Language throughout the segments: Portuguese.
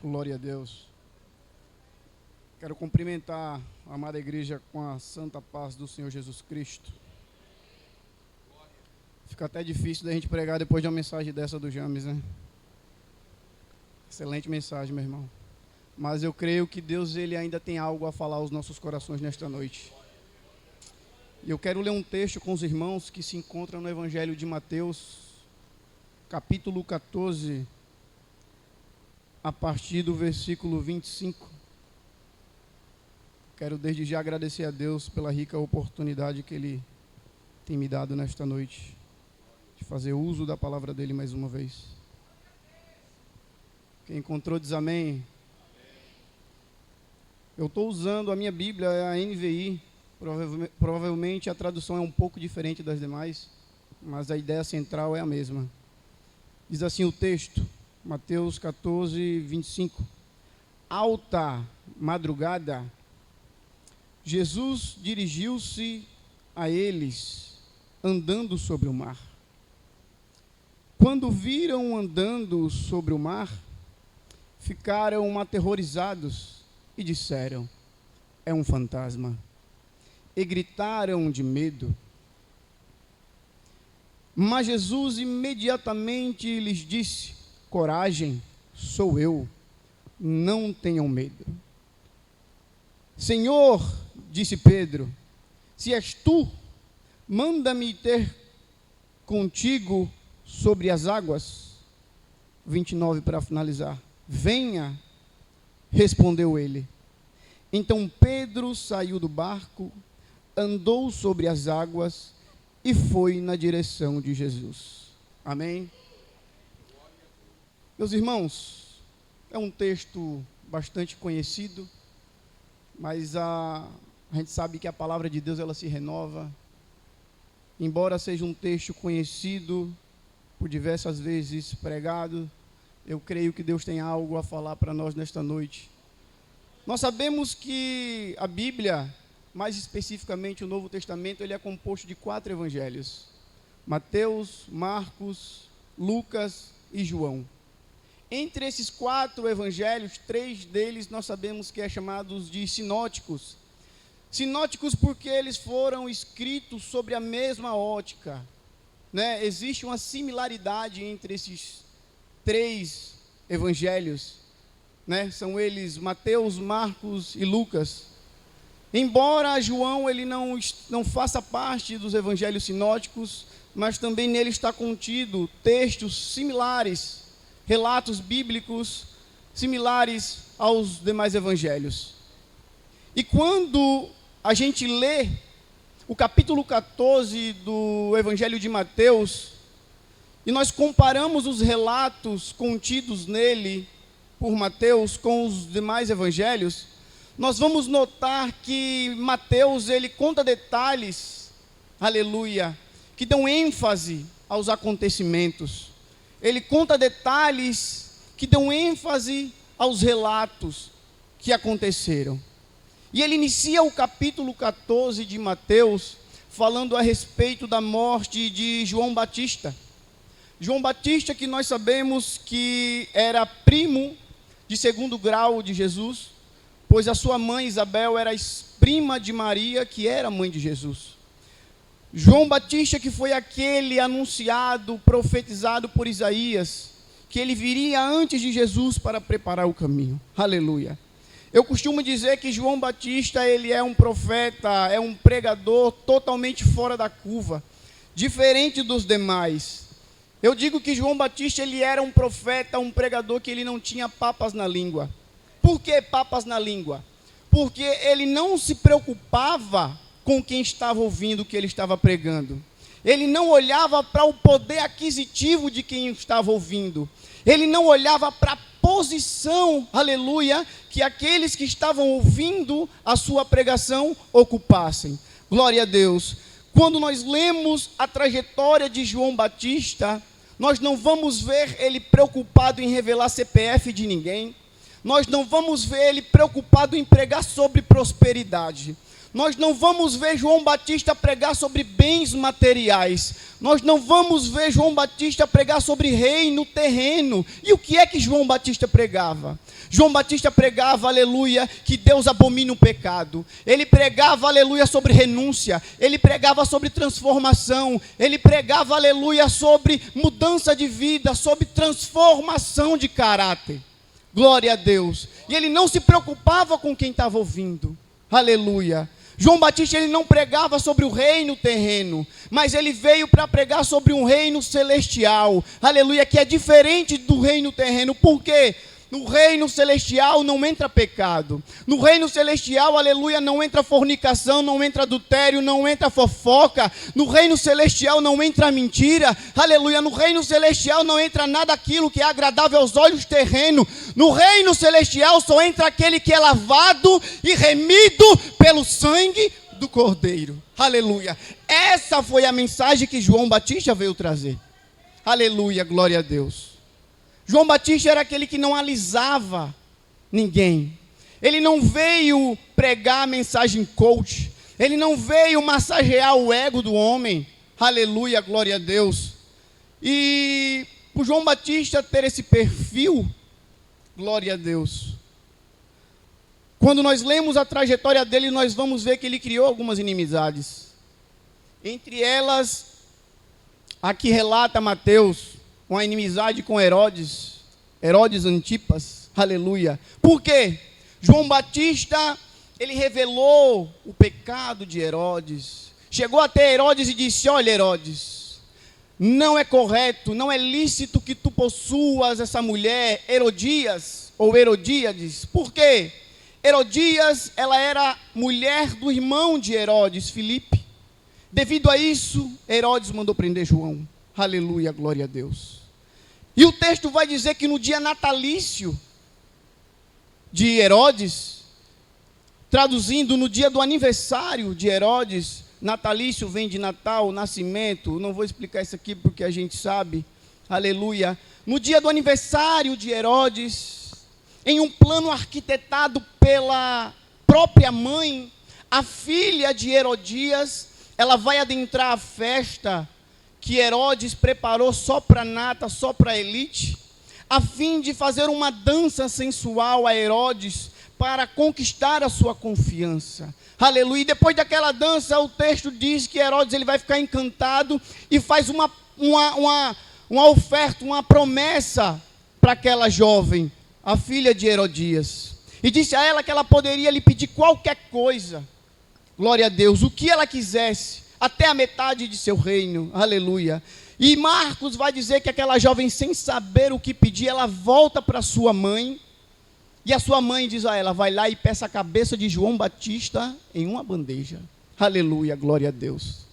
Glória a Deus. Quero cumprimentar a amada igreja com a santa paz do Senhor Jesus Cristo. Fica até difícil da gente pregar depois de uma mensagem dessa do James, né? Excelente mensagem, meu irmão. Mas eu creio que Deus ele ainda tem algo a falar aos nossos corações nesta noite. E eu quero ler um texto com os irmãos que se encontra no Evangelho de Mateus, capítulo 14, a partir do versículo 25. Quero desde já agradecer a Deus pela rica oportunidade que Ele tem me dado nesta noite, de fazer uso da palavra dEle mais uma vez. Quem encontrou diz amém. Eu estou usando a minha Bíblia, é a NVI, provavelmente a tradução é um pouco diferente das demais, mas a ideia central é a mesma. Diz assim o texto, Mateus 14, 25. Alta madrugada, Jesus dirigiu-se a eles, andando sobre o mar. Quando viram andando sobre o mar, ficaram aterrorizados e disseram: é um fantasma. E gritaram de medo. Mas Jesus imediatamente lhes disse: coragem, sou eu, não tenham medo. Senhor, disse Pedro, se és tu, manda-me ter contigo sobre as águas. 29 para finalizar. Venha, respondeu ele. Então Pedro saiu do barco, andou sobre as águas e foi na direção de Jesus. Amém? Meus irmãos, é um texto bastante conhecido, mas a gente sabe que a palavra de Deus ela se renova. Embora seja um texto conhecido, por diversas vezes pregado, eu creio que Deus tem algo a falar para nós nesta noite. Nós sabemos que a Bíblia, mais especificamente o Novo Testamento, ele é composto de 4 evangelhos: Mateus, Marcos, Lucas e João. Entre esses 4 evangelhos, 3 deles nós sabemos que é chamados de sinóticos. Sinóticos porque eles foram escritos sobre a mesma ótica, né? Existe uma similaridade entre esses 3 evangelhos, né? São eles Mateus, Marcos e Lucas. Embora João ele não faça parte dos evangelhos sinóticos, mas também nele está contido textos similares, relatos bíblicos similares aos demais evangelhos. E quando a gente lê o capítulo 14 do Evangelho de Mateus, e nós comparamos os relatos contidos nele por Mateus com os demais evangelhos, nós vamos notar que Mateus ele conta detalhes, aleluia, que dão ênfase aos acontecimentos. Ele conta detalhes que dão ênfase aos relatos que aconteceram. E ele inicia o capítulo 14 de Mateus falando a respeito da morte de João Batista. João Batista, que nós sabemos que era primo de 2º grau de Jesus, pois a sua mãe Isabel era prima de Maria, que era mãe de Jesus. João Batista, que foi aquele anunciado, profetizado por Isaías, que ele viria antes de Jesus para preparar o caminho. Aleluia. Eu costumo dizer que João Batista, ele é um profeta, é um pregador totalmente fora da curva, diferente dos demais. Eu digo que João Batista, ele era um profeta, um pregador que ele não tinha papas na língua. Por que papas na língua? Porque ele não se preocupava com quem estava ouvindo o que ele estava pregando. Ele não olhava para o poder aquisitivo de quem estava ouvindo. Ele não olhava para a posição, aleluia, que aqueles que estavam ouvindo a sua pregação ocupassem. Glória a Deus. Quando nós lemos a trajetória de João Batista, nós não vamos ver ele preocupado em revelar CPF de ninguém. Nós não vamos ver ele preocupado em pregar sobre prosperidade. Nós não vamos ver João Batista pregar sobre bens materiais. Nós não vamos ver João Batista pregar sobre reino terreno. E o que é que João Batista pregava? João Batista pregava, aleluia, que Deus abomina o pecado. Ele pregava, aleluia, sobre renúncia. Ele pregava sobre transformação. Ele pregava, aleluia, sobre mudança de vida, sobre transformação de caráter. Glória a Deus. E ele não se preocupava com quem estava ouvindo. Aleluia. João Batista, ele não pregava sobre o reino terreno, mas ele veio para pregar sobre um reino celestial, aleluia, que é diferente do reino terreno. Por quê? No reino celestial não entra pecado. No reino celestial, aleluia, não entra fornicação, não entra adultério, não entra fofoca. No reino celestial não entra mentira. Aleluia, no reino celestial não entra nada aquilo que é agradável aos olhos terrenos. No reino celestial só entra aquele que é lavado e remido pelo sangue do Cordeiro. Aleluia. Essa foi a mensagem que João Batista veio trazer. Aleluia, glória a Deus. João Batista era aquele que não alisava ninguém. Ele não veio pregar a mensagem coach. Ele não veio massagear o ego do homem. Aleluia, glória a Deus. E por João Batista ter esse perfil, glória a Deus. Quando nós lemos a trajetória dele, nós vamos ver que ele criou algumas inimizades. Entre elas, aqui relata Mateus, uma inimizade com Herodes Antipas, aleluia. Por quê? João Batista, ele revelou o pecado de Herodes. Chegou até Herodes e disse: olha, Herodes, não é correto, não é lícito que tu possuas essa mulher, Herodias ou Herodíades. Por quê? Herodias, ela era mulher do irmão de Herodes, Filipe. Devido a isso, Herodes mandou prender João. Aleluia, glória a Deus. E o texto vai dizer que no dia natalício de Herodes, traduzindo, no dia do aniversário de Herodes, natalício vem de Natal, nascimento, não vou explicar isso aqui porque a gente sabe, aleluia. No dia do aniversário de Herodes, em um plano arquitetado pela própria mãe, a filha de Herodias, ela vai adentrar a festa que Herodes preparou só para nata, só para elite, a fim de fazer uma dança sensual a Herodes, para conquistar a sua confiança. Aleluia. E depois daquela dança, o texto diz que Herodes ele vai ficar encantado e faz uma oferta, uma promessa para aquela jovem, a filha de Herodias. E disse a ela que ela poderia lhe pedir qualquer coisa, glória a Deus, o que ela quisesse, até a metade de seu reino, aleluia. E Marcos vai dizer que aquela jovem, sem saber o que pedir, ela volta para sua mãe, e a sua mãe diz a ela: vai lá e peça a cabeça de João Batista em uma bandeja. Aleluia, glória a Deus.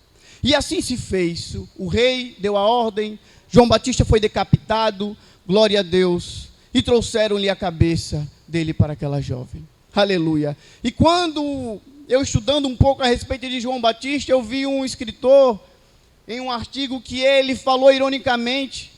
E assim se fez. O rei deu a ordem, João Batista foi decapitado, glória a Deus, e trouxeram-lhe a cabeça dele para aquela jovem. Aleluia. E quando eu estudando um pouco a respeito de João Batista, eu vi um escritor, em um artigo, que ele falou ironicamente,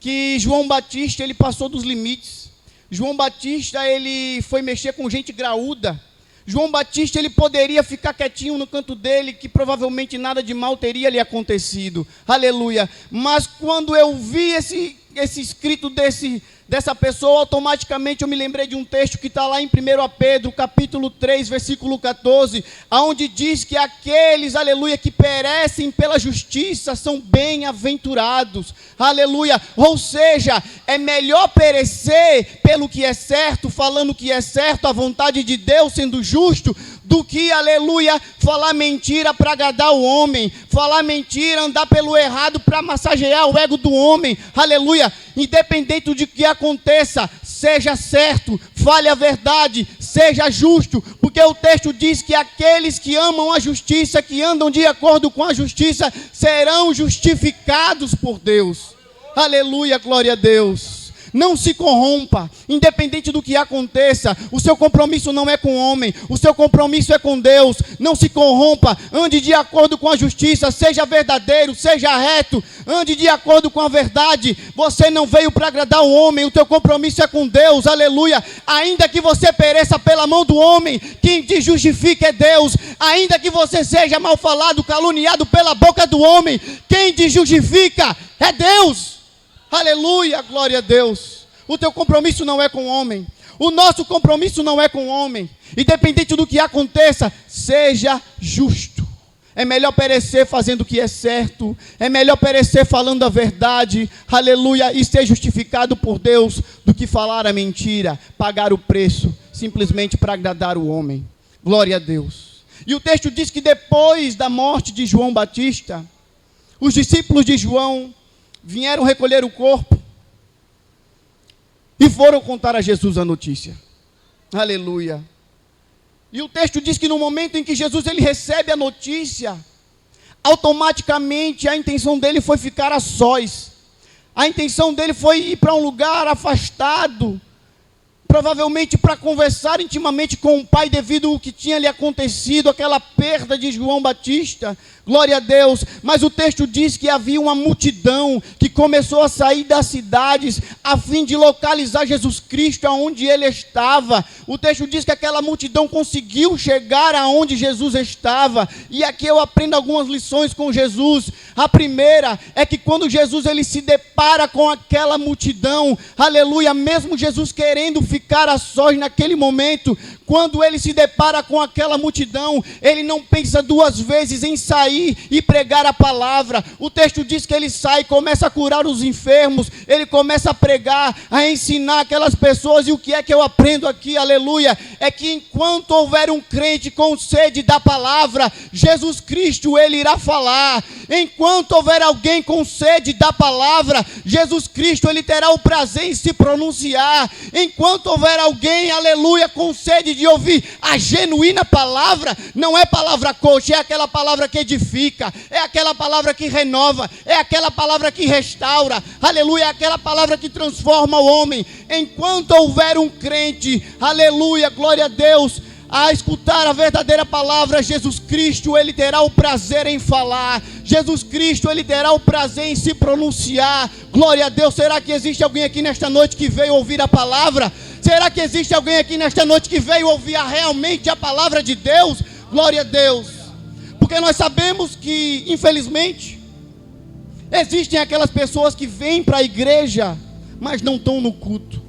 que João Batista, ele passou dos limites. João Batista, ele foi mexer com gente graúda. João Batista, ele poderia ficar quietinho no canto dele, que provavelmente nada de mal teria lhe acontecido. Aleluia. Mas quando eu vi esse escrito dessa pessoa, automaticamente eu me lembrei de um texto que está lá em 1 Pedro, capítulo 3, versículo 14, onde diz que aqueles, aleluia, que perecem pela justiça são bem-aventurados, aleluia. Ou seja, é melhor perecer pelo que é certo, falando que é certo, a vontade de Deus, sendo justo, do que, aleluia, falar mentira para agradar o homem, falar mentira, andar pelo errado para massagear o ego do homem, aleluia. Independente de que aconteça, seja certo, fale a verdade, seja justo, porque o texto diz que aqueles que amam a justiça, que andam de acordo com a justiça, serão justificados por Deus. Aleluia, glória a Deus. Não se corrompa, independente do que aconteça. O seu compromisso não é com o homem, o seu compromisso é com Deus. Não se corrompa, ande de acordo com a justiça, seja verdadeiro, seja reto, ande de acordo com a verdade. Você não veio para agradar o homem, o teu compromisso é com Deus, aleluia. Ainda que você pereça pela mão do homem, quem te justifica é Deus. Ainda que você seja mal falado, caluniado pela boca do homem, quem te justifica é Deus. Aleluia, glória a Deus. O teu compromisso não é com o homem. O nosso compromisso não é com o homem. Independente do que aconteça, seja justo. É melhor perecer fazendo o que é certo. É melhor perecer falando a verdade. Aleluia, e ser justificado por Deus, do que falar a mentira, pagar o preço, simplesmente para agradar o homem. Glória a Deus. E o texto diz que depois da morte de João Batista, os discípulos de João vieram recolher o corpo e foram contar a Jesus a notícia. Aleluia. E o texto diz que no momento em que Jesus ele recebe a notícia, automaticamente a intenção dele foi ficar a sós. A intenção dele foi ir para um lugar afastado, provavelmente para conversar intimamente com o pai devido ao que tinha lhe acontecido, aquela perda de João Batista. Glória a Deus. Mas o texto diz que havia uma multidão que começou a sair das cidades a fim de localizar Jesus Cristo aonde ele estava. O texto diz que aquela multidão conseguiu chegar aonde Jesus estava. E aqui eu aprendo algumas lições com Jesus. A primeira é que quando Jesus ele se depara com aquela multidão, aleluia, mesmo Jesus querendo ficar a sós naquele momento, quando ele se depara com aquela multidão, ele não pensa duas vezes em sair e pregar a palavra. O texto diz que ele sai, começa a curar os enfermos, ele começa a pregar, a ensinar aquelas pessoas. E o que é que eu aprendo aqui, aleluia, é que enquanto houver um crente com sede da palavra, Jesus Cristo ele irá falar. Enquanto houver alguém com sede da palavra, Jesus Cristo ele terá o prazer em se pronunciar. Enquanto houver alguém, aleluia, com sede de ouvir a genuína palavra, não é palavra coxa, é aquela palavra que edifica, é aquela palavra que renova, é aquela palavra que restaura, aleluia, é aquela palavra que transforma o homem. Enquanto houver um crente, aleluia, glória a Deus, a escutar a verdadeira palavra, Jesus Cristo ele terá o prazer em falar, Jesus Cristo ele terá o prazer em se pronunciar. Glória a Deus. Será que existe alguém aqui nesta noite que veio ouvir a palavra? Será que existe alguém aqui nesta noite que veio ouvir realmente a palavra de Deus? Glória a Deus. Porque nós sabemos que, infelizmente, existem aquelas pessoas que vêm para a igreja, mas não estão no culto.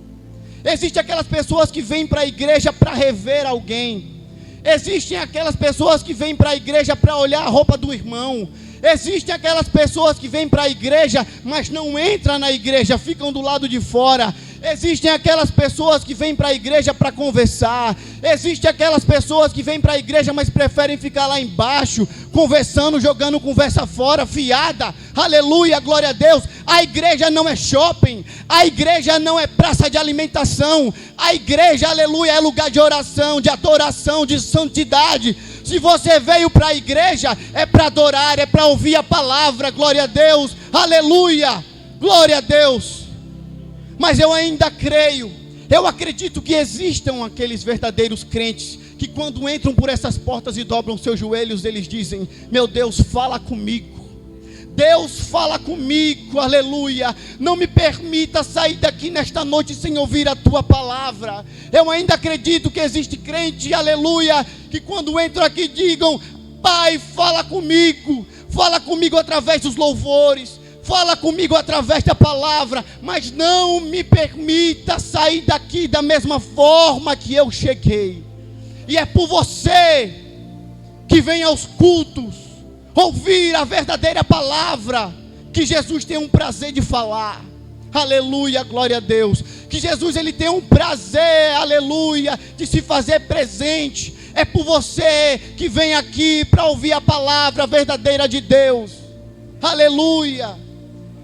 Existem aquelas pessoas que vêm para a igreja para rever alguém. Existem aquelas pessoas que vêm para a igreja para olhar a roupa do irmão. Existem aquelas pessoas que vêm para a igreja, mas não entram na igreja, ficam do lado de fora. Existem aquelas pessoas que vêm para a igreja para conversar. Existem aquelas pessoas que vêm para a igreja, mas preferem ficar lá embaixo, conversando, jogando conversa fora, fiada. Aleluia, glória a Deus. A igreja não é shopping. A igreja não é praça de alimentação. A igreja, aleluia, é lugar de oração, de adoração, de santidade. Se você veio para a igreja, é para adorar, é para ouvir a palavra. Glória a Deus, aleluia, glória a Deus. Mas eu ainda creio, eu acredito que existam aqueles verdadeiros crentes que quando entram por essas portas e dobram seus joelhos, eles dizem: meu Deus, fala comigo. Deus, fala comigo, aleluia. Não me permita sair daqui nesta noite sem ouvir a tua palavra. Eu ainda acredito que existe crente, aleluia, que quando entram aqui digam: Pai, fala comigo através dos louvores, fala comigo através da palavra, mas não me permita sair daqui da mesma forma que eu cheguei. E é por você que vem aos cultos ouvir a verdadeira palavra que Jesus tem um prazer de falar. Aleluia, glória a Deus. Que Jesus ele tem um prazer, aleluia, de se fazer presente. É por você que vem aqui para ouvir a palavra verdadeira de Deus. Aleluia.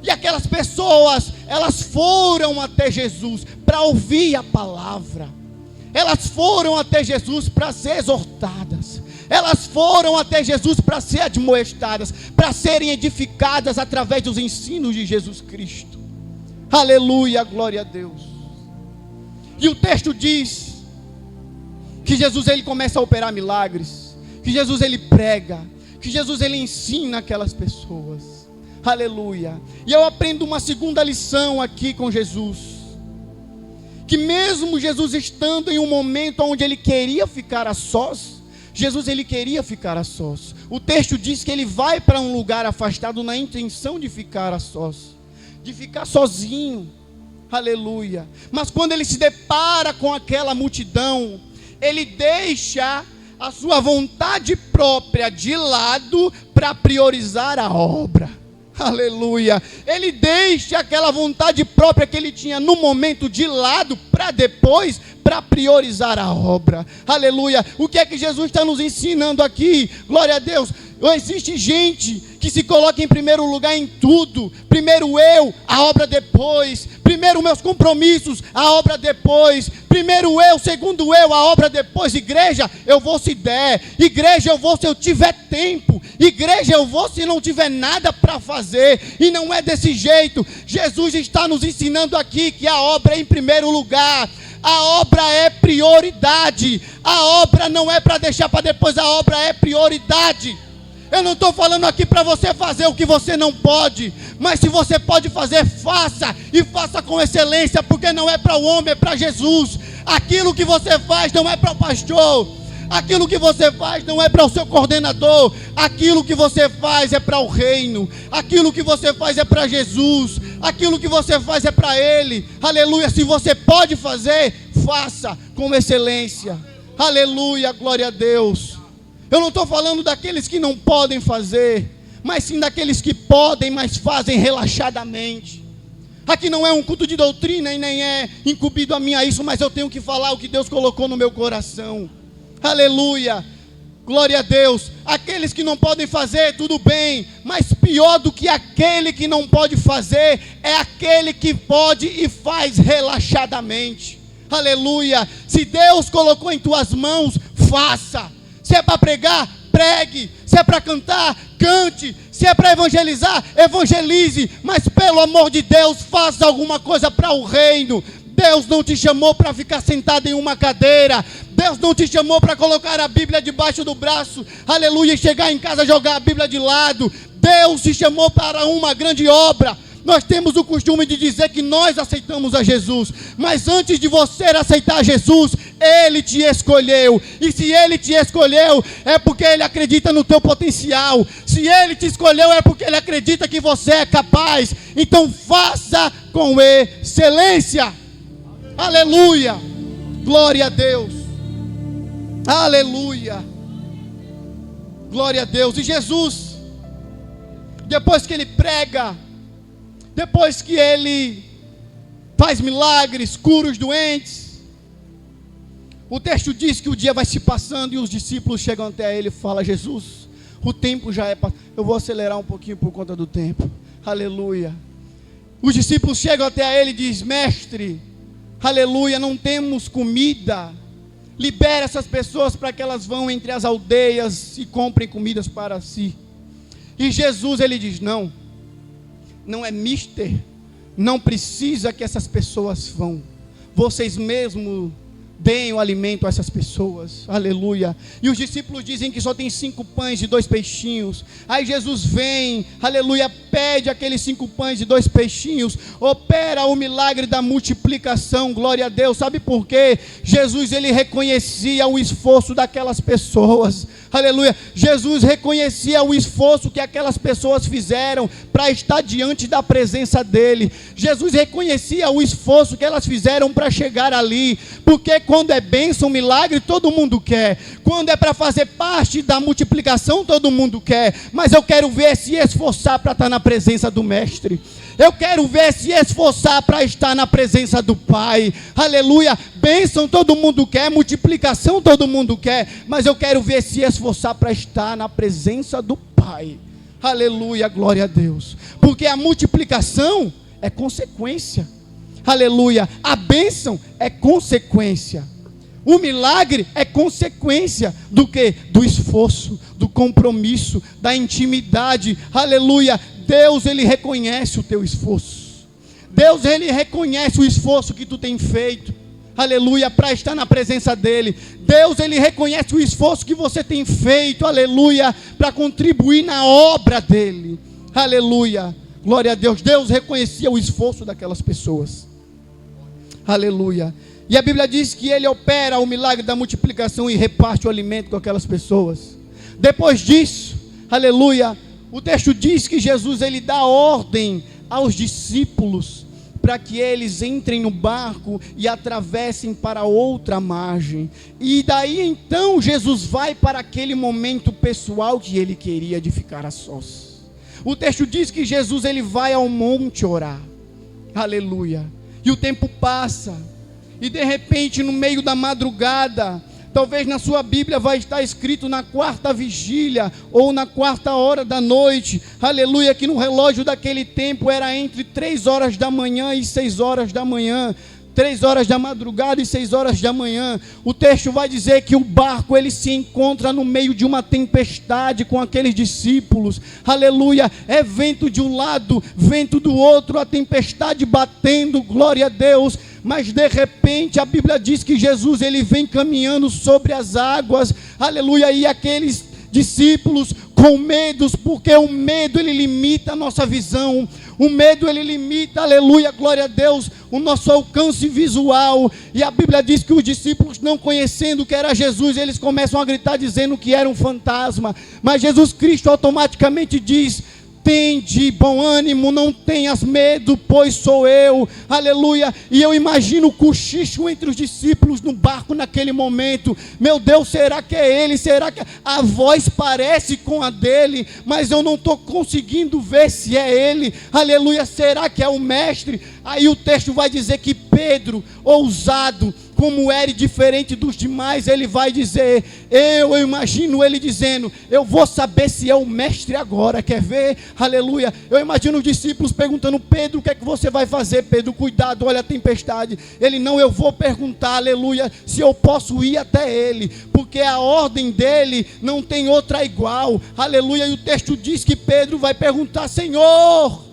E aquelas pessoas, elas foram até Jesus para ouvir a palavra. Elas foram até Jesus para ser exortadas. Elas foram até Jesus para ser admoestadas, para serem edificadas através dos ensinos de Jesus Cristo. Aleluia, glória a Deus. E o texto diz que Jesus ele começa a operar milagres, que Jesus ele prega, que Jesus ele ensina aquelas pessoas. Aleluia. E eu aprendo uma segunda lição aqui com Jesus, que mesmo Jesus estando em um momento onde ele queria ficar a sós, Jesus ele queria ficar a sós. O texto diz que ele vai para um lugar afastado na intenção de ficar a sós, de ficar sozinho. Aleluia. Mas quando ele se depara com aquela multidão, ele deixa a sua vontade própria de lado para priorizar a obra. Aleluia. Ele deixa aquela vontade própria que ele tinha no momento de lado para depois, para priorizar a obra. Aleluia. O que é que Jesus está nos ensinando aqui? Glória a Deus. Existe gente que se coloca em primeiro lugar em tudo. Primeiro eu, a obra depois. Primeiro meus compromissos, a obra depois. Primeiro eu, segundo eu, a obra depois. Igreja, eu vou se der. Igreja, eu vou se eu tiver tempo. Igreja, eu vou se não tiver nada para fazer. E não é desse jeito. Jesus está nos ensinando aqui que a obra é em primeiro lugar. A obra é prioridade. A obra não é para deixar para depois. A obra é prioridade. Eu não estou falando aqui para você fazer o que você não pode, mas se você pode fazer, faça, e faça com excelência, porque não é para o homem, é para Jesus. Aquilo que você faz não é para o pastor, aquilo que você faz não é para o seu coordenador, aquilo que você faz é para o reino, aquilo que você faz é para Jesus, aquilo que você faz é para Ele. Aleluia. Se você pode fazer, faça com excelência. Aleluia, glória a Deus. Eu não estou falando daqueles que não podem fazer, mas sim daqueles que podem, mas fazem relaxadamente. Aqui não é um culto de doutrina e nem é incumbido a mim a isso, mas eu tenho que falar o que Deus colocou no meu coração. Aleluia, glória a Deus. Aqueles que não podem fazer, tudo bem, mas pior do que aquele que não pode fazer, é aquele que pode e faz relaxadamente. Aleluia. Se Deus colocou em tuas mãos, faça. Se é para pregar, pregue. Se é para cantar, cante. Se é para evangelizar, evangelize. Mas pelo amor de Deus, faça alguma coisa para o reino. Deus não te chamou para ficar sentado em uma cadeira. Deus não te chamou para colocar a Bíblia debaixo do braço. Aleluia, e chegar em casa e jogar a Bíblia de lado. Deus te chamou para uma grande obra. Nós temos o costume de dizer que nós aceitamos a Jesus, mas antes de você aceitar Jesus, Ele te escolheu, e se Ele te escolheu, é porque Ele acredita no teu potencial. Se Ele te escolheu, é porque Ele acredita que você é capaz. Então faça com excelência. Aleluia, glória a Deus. Aleluia, glória a Deus. E Jesus, depois que Ele prega, depois que Ele faz milagres, cura os doentes, o texto diz que o dia vai se passando e os discípulos chegam até Ele e falam: Jesus, o tempo já é passado. Eu vou acelerar um pouquinho por conta do tempo. Aleluia. Os discípulos chegam até Ele e dizem: Mestre, aleluia, não temos comida. Libera essas pessoas para que elas vão entre as aldeias e comprem comidas para si. E Jesus, Ele diz: não é mister, não precisa que essas pessoas vão, vocês mesmos deem o alimento a essas pessoas. Aleluia. E os discípulos dizem que só tem 5 pães e 2 peixinhos. Aí Jesus vem, aleluia, pede aqueles 5 pães e 2 peixinhos, opera o milagre da multiplicação. Glória a Deus. Sabe por quê? Jesus, ele reconhecia o esforço daquelas pessoas. Aleluia. Jesus reconhecia o esforço que aquelas pessoas fizeram para estar diante da presença dele. Jesus reconhecia o esforço que elas fizeram para chegar ali, porque quando é bênção, milagre, todo mundo quer. Quando é para fazer parte da multiplicação, todo mundo quer. Mas eu quero ver se esforçar para estar na presença do Mestre. Eu quero ver se esforçar para estar na presença do Pai. Aleluia. Bênção todo mundo quer, multiplicação todo mundo quer, mas eu quero ver se esforçar para estar na presença do Pai. Aleluia, glória a Deus. Porque a multiplicação é consequência. Aleluia. A bênção é consequência. O milagre é consequência do quê? Do esforço, do compromisso, da intimidade. Aleluia. Deus, ele reconhece o teu esforço. Deus, Ele reconhece o esforço que tu tem feito, aleluia, para estar na presença dEle. Deus, Ele reconhece o esforço que você tem feito, aleluia, para contribuir na obra dEle, aleluia, glória a Deus. Deus reconhecia o esforço daquelas pessoas, aleluia. E a Bíblia diz que Ele opera o milagre da multiplicação e reparte o alimento com aquelas pessoas. Depois disso, aleluia, o texto diz que Jesus, Ele dá ordem aos discípulos para que eles entrem no barco e atravessem para outra margem. E daí então Jesus vai para aquele momento pessoal que Ele queria, de ficar a sós. O texto diz que Jesus, Ele vai ao monte orar, aleluia, e o tempo passa, e de repente no meio da madrugada, talvez na sua Bíblia vai estar escrito na 4ª vigília, ou na 4ª hora da noite, aleluia, que no relógio daquele tempo era entre 3 horas da manhã e 6 horas da manhã, 3 horas da madrugada e 6 horas da manhã. O texto vai dizer que o barco, ele se encontra no meio de uma tempestade com aqueles discípulos, aleluia, é vento de um lado, vento do outro, a tempestade batendo, glória a Deus. Mas de repente a Bíblia diz que Jesus, ele vem caminhando sobre as águas, aleluia, e aqueles discípulos com medos, porque o medo, ele limita a nossa visão, o medo, ele limita, aleluia, glória a Deus, o nosso alcance visual. E a Bíblia diz que os discípulos, não conhecendo que era Jesus, eles começam a gritar dizendo que era um fantasma, mas Jesus Cristo automaticamente diz: tende bom ânimo, não tenhas medo, pois sou eu, aleluia. E eu imagino o cochicho entre os discípulos no barco naquele momento. Meu Deus, será que é ele? Será que a voz parece com a dele, mas eu não estou conseguindo ver se é ele, aleluia, será que é o mestre? Aí o texto vai dizer que Pedro, ousado como era, diferente dos demais, ele vai dizer, eu imagino ele dizendo: eu vou saber se é o mestre agora, quer ver? Aleluia. Eu imagino os discípulos perguntando: Pedro, o que é que você vai fazer? Pedro, cuidado, olha a tempestade. Ele: não, eu vou perguntar, aleluia, se eu posso ir até ele, porque a ordem dele não tem outra igual, aleluia. E o texto diz que Pedro vai perguntar: Senhor,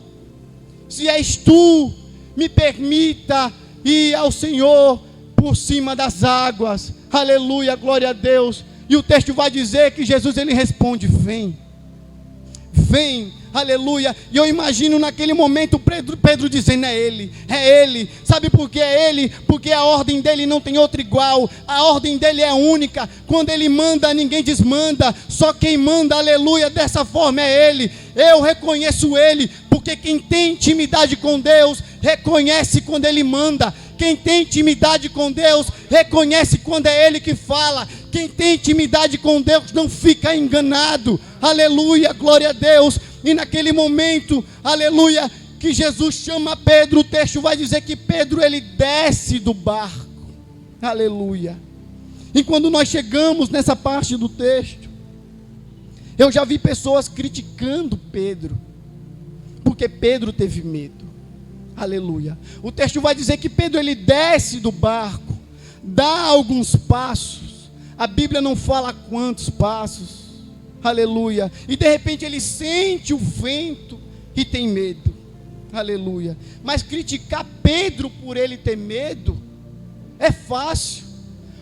se és tu, me permita ir ao Senhor por cima das águas, aleluia, glória a Deus. E o texto vai dizer que Jesus, ele responde: vem, vem, aleluia. E eu imagino naquele momento Pedro dizendo: é ele. Sabe por que é ele? Porque a ordem dele não tem outra igual, a ordem dele é única. Quando ele manda, ninguém desmanda, só quem manda, aleluia, dessa forma é ele. Eu reconheço ele, porque quem tem intimidade com Deus reconhece quando ele manda. Quem tem intimidade com Deus reconhece quando é ele que fala. Quem tem intimidade com Deus não fica enganado, aleluia, glória a Deus. E naquele momento, aleluia, que Jesus chama Pedro, o texto vai dizer que Pedro, ele desce do barco, aleluia. E quando nós chegamos nessa parte do texto, eu já vi pessoas criticando Pedro, porque Pedro teve medo, aleluia. O texto vai dizer que Pedro, ele desce do barco, dá alguns passos, a Bíblia não fala quantos passos, aleluia, e de repente ele sente o vento e tem medo, aleluia. Mas criticar Pedro por ele ter medo é fácil.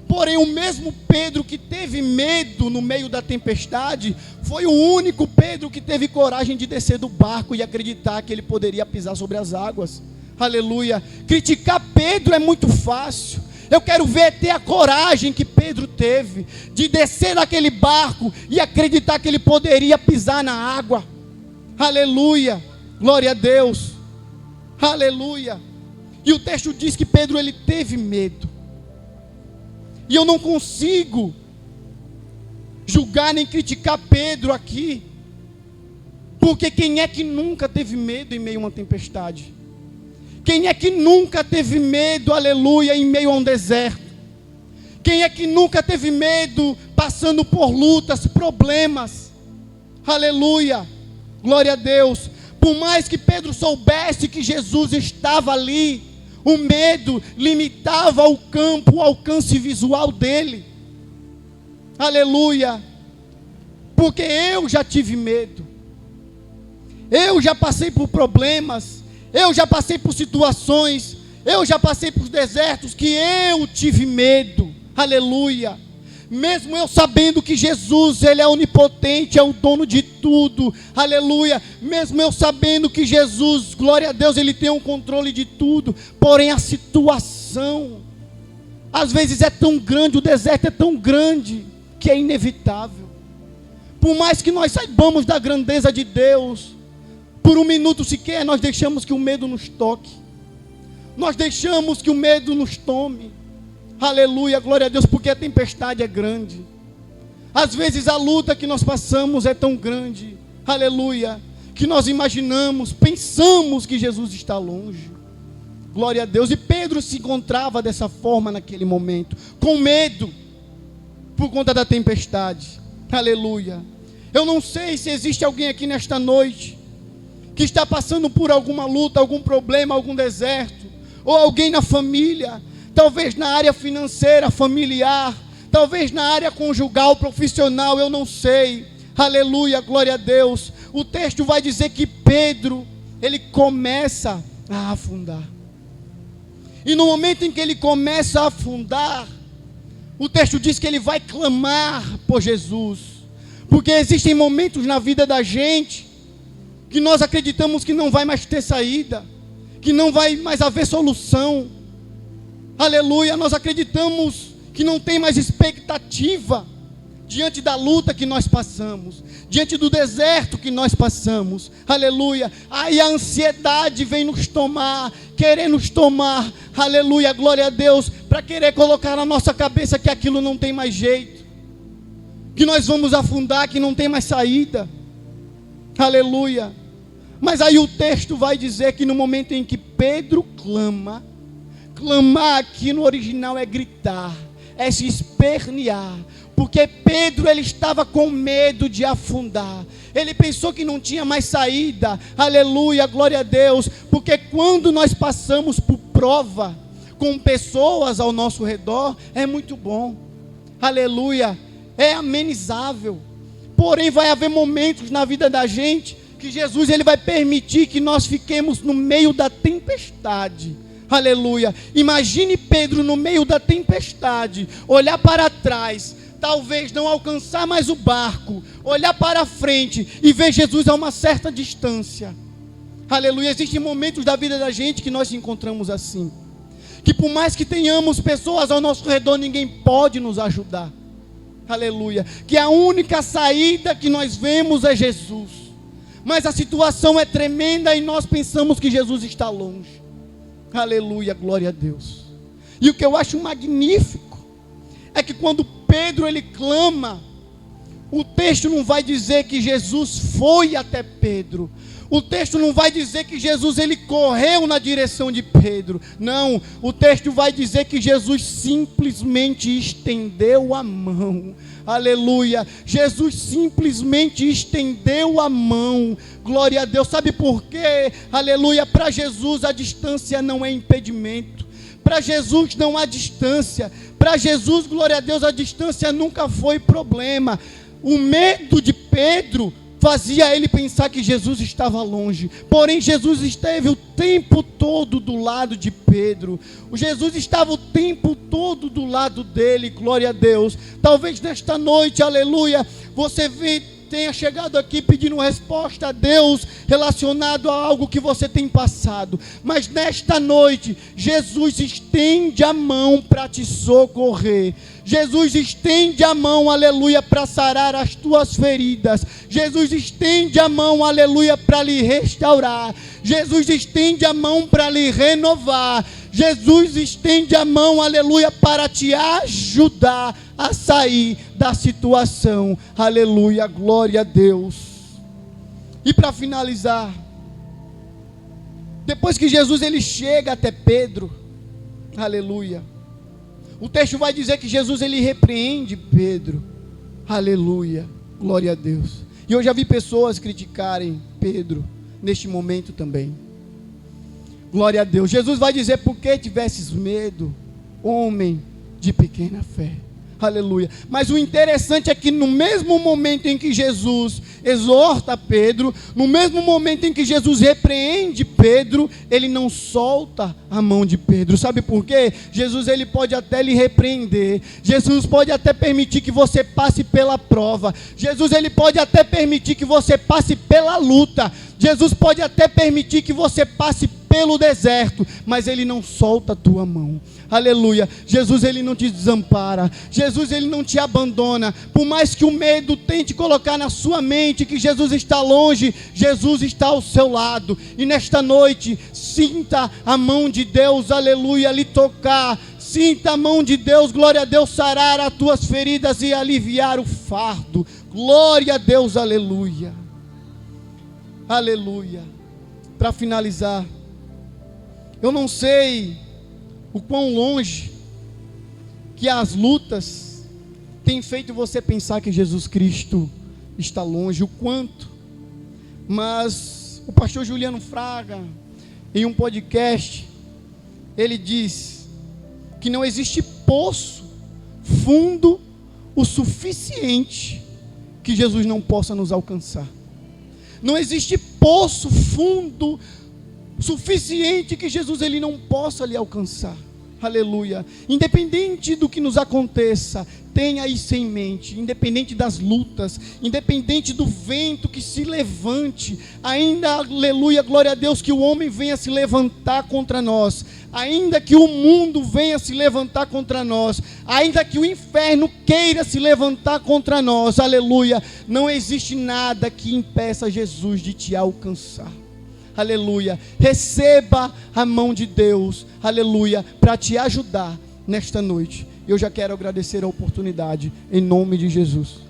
Porém, o mesmo Pedro que teve medo no meio da tempestade foi o único Pedro que teve coragem de descer do barco e acreditar que ele poderia pisar sobre as águas, aleluia. Criticar Pedro é muito fácil. Eu quero ter a coragem que Pedro teve de descer daquele barco e acreditar que ele poderia pisar na água, aleluia, glória a Deus, aleluia. E o texto diz que Pedro, ele teve medo. E eu não consigo julgar nem criticar Pedro aqui, porque quem é que nunca teve medo em meio a uma tempestade? Quem é que nunca teve medo, aleluia, em meio a um deserto? Quem é que nunca teve medo passando por lutas, problemas? Aleluia, glória a Deus. Por mais que Pedro soubesse que Jesus estava ali, o medo limitava o campo, o alcance visual dele, aleluia. Porque eu já tive medo, eu já passei por problemas, Eu já passei por situações, eu já passei por desertos que eu tive medo, aleluia. Mesmo eu sabendo que Jesus, Ele é onipotente, é o dono de tudo, aleluia. Mesmo eu sabendo que Jesus, glória a Deus, Ele tem o controle de tudo. Porém a situação, às vezes é tão grande, o deserto é tão grande, que é inevitável. Por mais que nós saibamos da grandeza de Deus, por um minuto sequer nós deixamos que o medo nos toque. Nós deixamos que o medo nos tome. Aleluia, glória a Deus, porque a tempestade é grande. Às vezes a luta que nós passamos é tão grande, aleluia, que nós imaginamos, pensamos que Jesus está longe. Glória a Deus. E Pedro se encontrava dessa forma naquele momento, com medo, por conta da tempestade. Aleluia. Eu não sei se existe alguém aqui nesta noite que está passando por alguma luta, algum problema, algum deserto, ou alguém na família, talvez na área financeira, familiar, talvez na área conjugal, profissional, eu não sei. Aleluia, glória a Deus. O texto vai dizer que Pedro, ele começa a afundar. E no momento em que ele começa a afundar, o texto diz que ele vai clamar por Jesus. Porque existem momentos na vida da gente que nós acreditamos que não vai mais ter saída, que não vai mais haver solução. Aleluia, nós acreditamos que não tem mais expectativa diante da luta que nós passamos, diante do deserto que nós passamos. Aleluia. Aí a ansiedade vem nos tomar, querer nos tomar. Aleluia, glória a Deus, para querer colocar na nossa cabeça que aquilo não tem mais jeito, que nós vamos afundar, que não tem mais saída. Aleluia. Mas aí o texto vai dizer que no momento em que Pedro clama, clamar aqui no original é gritar, é se espernear, porque Pedro, ele estava com medo de afundar, ele pensou que não tinha mais saída. Aleluia, glória a Deus, porque quando nós passamos por prova, com pessoas ao nosso redor, é muito bom, aleluia, é amenizável, porém vai haver momentos na vida da gente, que Jesus, ele vai permitir que nós fiquemos no meio da tempestade. Aleluia. Imagine Pedro no meio da tempestade, olhar para trás, talvez não alcançar mais o barco, olhar para frente e ver Jesus a uma certa distância. Aleluia. Existem momentos da vida da gente que nós nos encontramos assim, que por mais que tenhamos pessoas ao nosso redor, ninguém pode nos ajudar. Aleluia. Que a única saída que nós vemos é Jesus. Mas a situação é tremenda e nós pensamos que Jesus está longe. Aleluia, glória a Deus. E o que eu acho magnífico é que quando Pedro ele clama, o texto não vai dizer que Jesus foi até Pedro. O texto não vai dizer que Jesus ele correu na direção de Pedro. Não, o texto vai dizer que Jesus simplesmente estendeu a mão. Aleluia, Jesus simplesmente estendeu a mão. Glória a Deus. Sabe por quê? Aleluia, para Jesus a distância não é impedimento. Para Jesus não há distância. Para Jesus, glória a Deus, a distância nunca foi problema. O medo de Pedro fazia ele pensar que Jesus estava longe, porém Jesus esteve o tempo todo do lado de Pedro, Jesus estava o tempo todo do lado dele, glória a Deus. Talvez nesta noite, aleluia, você tenha chegado aqui pedindo resposta a Deus, relacionado a algo que você tem passado, mas nesta noite, Jesus estende a mão para te socorrer, Jesus estende a mão, aleluia, para sarar as tuas feridas, Jesus estende a mão, aleluia, para lhe restaurar, Jesus estende a mão para lhe renovar, Jesus estende a mão, aleluia, para te ajudar a sair da situação, aleluia, glória a Deus. E para finalizar, depois que Jesus ele chega até Pedro, aleluia, o texto vai dizer que Jesus ele repreende Pedro, aleluia, glória a Deus. E eu já vi pessoas criticarem Pedro neste momento também. Glória a Deus. Jesus vai dizer: por que tivesses medo, homem de pequena fé? Aleluia. Mas o interessante é que no mesmo momento em que Jesus exorta Pedro, no mesmo momento em que Jesus repreende Pedro, ele não solta a mão de Pedro. Sabe por quê? Jesus, ele pode até lhe repreender. Jesus pode até permitir que você passe pela prova. Jesus, ele pode até permitir que você passe pela luta. Jesus pode até permitir que você passe pelo deserto, mas ele não solta a tua mão. Aleluia. Jesus, ele não te desampara. Jesus, ele não te abandona. Por mais que o medo tente colocar na sua mente que Jesus está longe, Jesus está ao seu lado. E nesta noite, sinta a mão de Deus, aleluia, lhe tocar. Sinta a mão de Deus, glória a Deus, sarar as tuas feridas e aliviar o fardo. Glória a Deus, aleluia. Aleluia. Para finalizar, eu não sei o quão longe que as lutas têm feito você pensar que Jesus Cristo está longe, o quanto. Mas o pastor Juliano Fraga, em um podcast, ele diz que não existe poço fundo o suficiente que Jesus não possa nos alcançar. Não existe poço fundo suficiente que Jesus ele não possa lhe alcançar. Aleluia. Independente do que nos aconteça, tenha isso em mente. Independente das lutas, independente do vento que se levante, ainda, aleluia, glória a Deus, que o homem venha se levantar contra nós, ainda que o mundo venha se levantar contra nós, ainda que o inferno queira se levantar contra nós, aleluia, não existe nada que impeça Jesus de te alcançar. Aleluia. Receba a mão de Deus, aleluia, para te ajudar nesta noite. Eu já quero agradecer a oportunidade, em nome de Jesus.